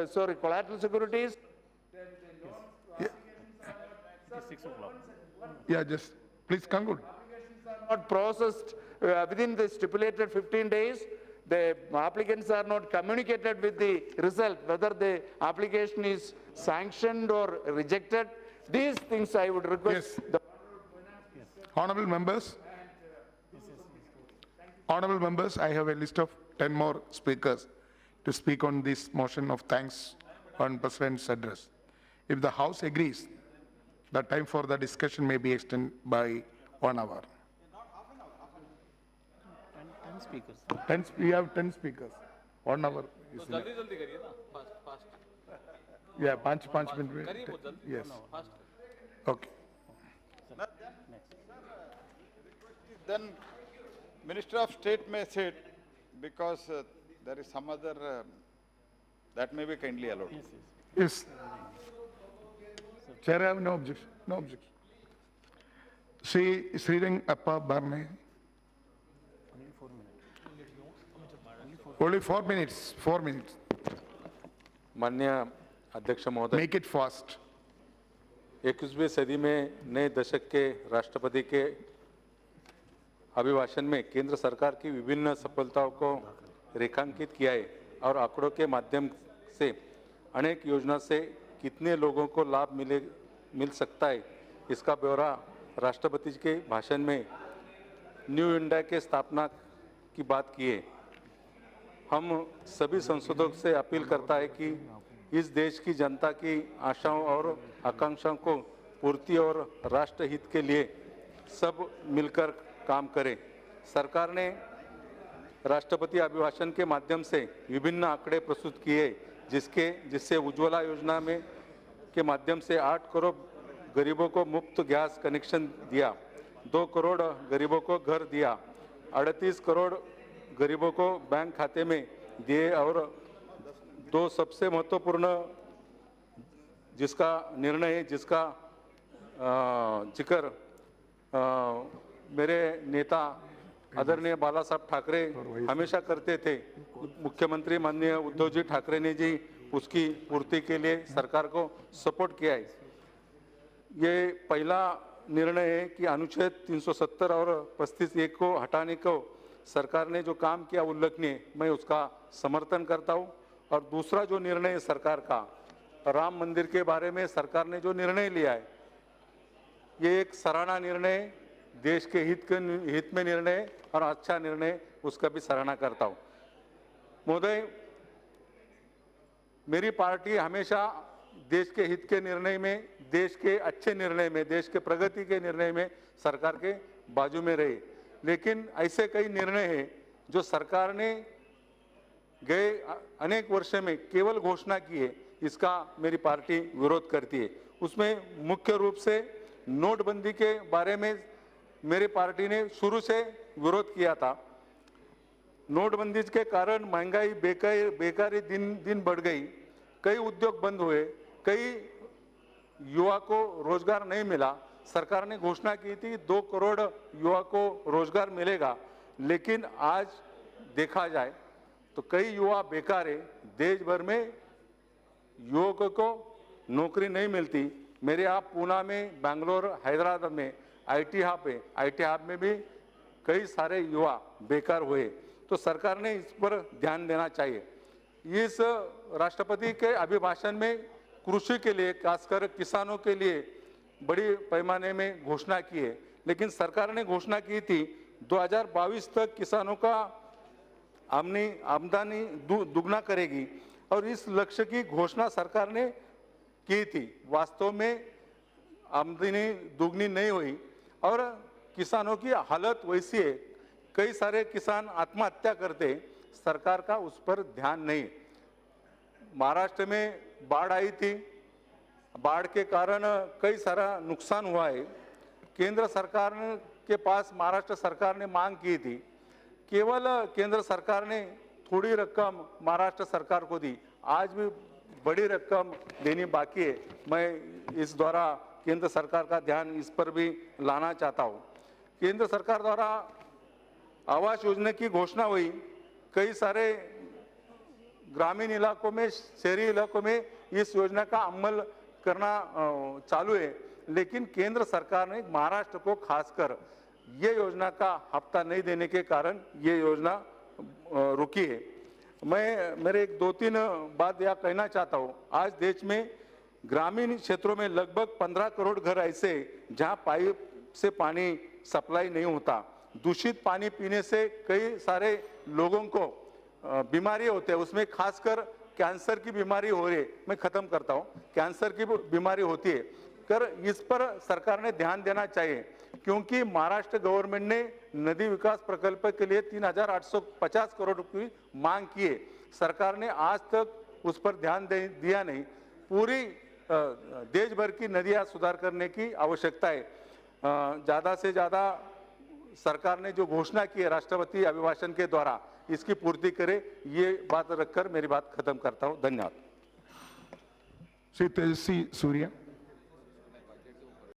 collateral securities. Yeah, just please conclude. Not processed within the stipulated 15 days. The applicants are not communicated with the result, whether the application is sanctioned or rejected. These things I would request. Yes. Honorable members, I have a list of 10 more speakers to speak on this motion of thanks on President's address. If the House agrees, the time for the discussion may be extended by 1 hour. 10 speakers. We have 10 speakers. 1 hour. तो जल्दी जल्दी करिए ना, fast Yeah, 5 minutes. करिए बहुत जल्दी, Yes. Fast Okay. Then Minister of State may sit because there is some other that may be kindly allowed. Yes. Chair, I have no objection. No objection. Srirang Appa Barne. Only 4 minutes. 4 minutes. माननीय अध्यक्ष महोदय, Make it fast. 21वीं सदी में नए दशक के राष्ट्रपति के अभिभाषण में केंद्र सरकार की विभिन्न सफलताओं को रेखांकित किया है और आंकड़ों के माध्यम से अनेक योजना से कितने लोगों को लाभ मिल सकता है, इसका ब्यौरा राष्ट्रपति जी के भाषण में न्यू इंडिया के स्थापना की बात की है। हम सभी संसदों से अपील करता है कि इस देश की जनता की आशाओं और आकांक्षाओं को पूर्ति और राष्ट्र हित के लिए सब मिलकर काम करें। सरकार ने राष्ट्रपति अभिभाषण के माध्यम से विभिन्न आंकड़े प्रस्तुत किए जिससे उज्ज्वला योजना के माध्यम से 8 करोड़ गरीबों को मुफ्त गैस कनेक्शन दिया, 2 करोड़ गरीबों को घर दिया, 38 करोड़ गरीबों को बैंक खाते में दिए और 2 सबसे महत्वपूर्ण जिसका निर्णय है, जिसका जिक्र मेरे नेता आदरणीय बाला साहब ठाकरे हमेशा करते थे। मुख्यमंत्री माननीय उद्धव जी ठाकरे ने जी उसकी पूर्ति के लिए सरकार को सपोर्ट किया है। ये पहला निर्णय है कि अनुच्छेद 370 और 35(1) को हटाने को सरकार ने जो काम किया उल्लेखनीय, मैं उसका समर्थन करता हूँ। और दूसरा जो निर्णय है सरकार का, राम मंदिर के बारे में सरकार ने जो निर्णय लिया है, ये एक सराहना निर्णय, देश के हित में निर्णय और अच्छा निर्णय, उसका भी सराहना करता हूँ। महोदय, मेरी पार्टी हमेशा देश के हित के निर्णय में, देश के अच्छे निर्णय में, देश के प्रगति के निर्णय में सरकार के बाजू में रही, लेकिन ऐसे कई निर्णय हैं जो सरकार ने गए अनेक वर्ष में केवल घोषणा की है, इसका मेरी पार्टी विरोध करती है। उसमें मुख्य रूप से नोटबंदी के बारे में मेरी पार्टी ने शुरू से विरोध किया था। नोटबंदी के कारण महंगाई, बेकारी दिन दिन बढ़ गई, कई उद्योग बंद हुए, कई युवा को रोजगार नहीं मिला। सरकार ने घोषणा की थी 2 करोड़ युवा को रोजगार मिलेगा, लेकिन आज देखा जाए तो कई युवा बेकार है। देश भर में युवकों को नौकरी नहीं मिलती। मेरे यहाँ पूना में, बेंगलोर, हैदराबाद में आईटी हब है, आईटी हब में भी कई सारे युवा बेकार हुए। तो सरकार ने इस पर ध्यान देना चाहिए। इस राष्ट्रपति के अभिभाषण में कृषि के लिए, खासकर किसानों के लिए बड़ी पैमाने में घोषणा की है, लेकिन सरकार ने घोषणा की थी 2022 तक किसानों का आमदनी दुगना करेगी, और इस लक्ष्य की घोषणा सरकार ने की थी। वास्तव में आमदनी दुगनी नहीं हुई और किसानों की हालत वैसी है, कई सारे किसान आत्महत्या करते, सरकार का उस पर ध्यान नहीं। महाराष्ट्र में बाढ़ आई थी, बाढ़ के कारण कई सारा नुकसान हुआ है। केंद्र सरकार के पास महाराष्ट्र सरकार ने मांग की थी, केवल केंद्र सरकार ने थोड़ी रकम महाराष्ट्र सरकार को दी, आज भी बड़ी रकम देनी बाकी है। मैं इस द्वारा केंद्र सरकार का ध्यान इस पर भी लाना चाहता हूँ। केंद्र सरकार द्वारा आवास योजना की घोषणा हुई, कई सारे ग्रामीण इलाकों में, शहरी इलाकों में इस योजना का अमल करना चालू है, लेकिन केंद्र सरकार ने महाराष्ट्र को खासकर ये योजना का हफ्ता नहीं देने के कारण ये योजना रुकी है। मैं मेरे एक 2-3 बात यह कहना चाहता हूँ। आज देश में ग्रामीण क्षेत्रों में लगभग 15 करोड़ घर ऐसे जहां पाइप से पानी सप्लाई नहीं होता। दूषित पानी पीने से कई सारे लोगों को बीमारी होते हैं, उसमें खासकर कैंसर की बीमारी हो रही है। मैं खत्म करता हूं, कैंसर की बीमारी होती है। कर इस पर सरकार ने ध्यान देना चाहिए, क्योंकि महाराष्ट्र गवर्नमेंट ने नदी विकास प्रकल्प के लिए 3,850 करोड़ रुपए मांग की है। सरकार ने आज तक उस पर ध्यान दिया नहीं। पूरी देश भर की नदियां सुधार करने की आवश्यकता है। ज़्यादा से ज़्यादा सरकार ने जो घोषणा की है राष्ट्रपति अभिभाषण के द्वारा, इसकी पूर्ति करे, ये बात रखकर मेरी बात खत्म करता हूं। धन्यवाद। Sri Tejasvi Surya.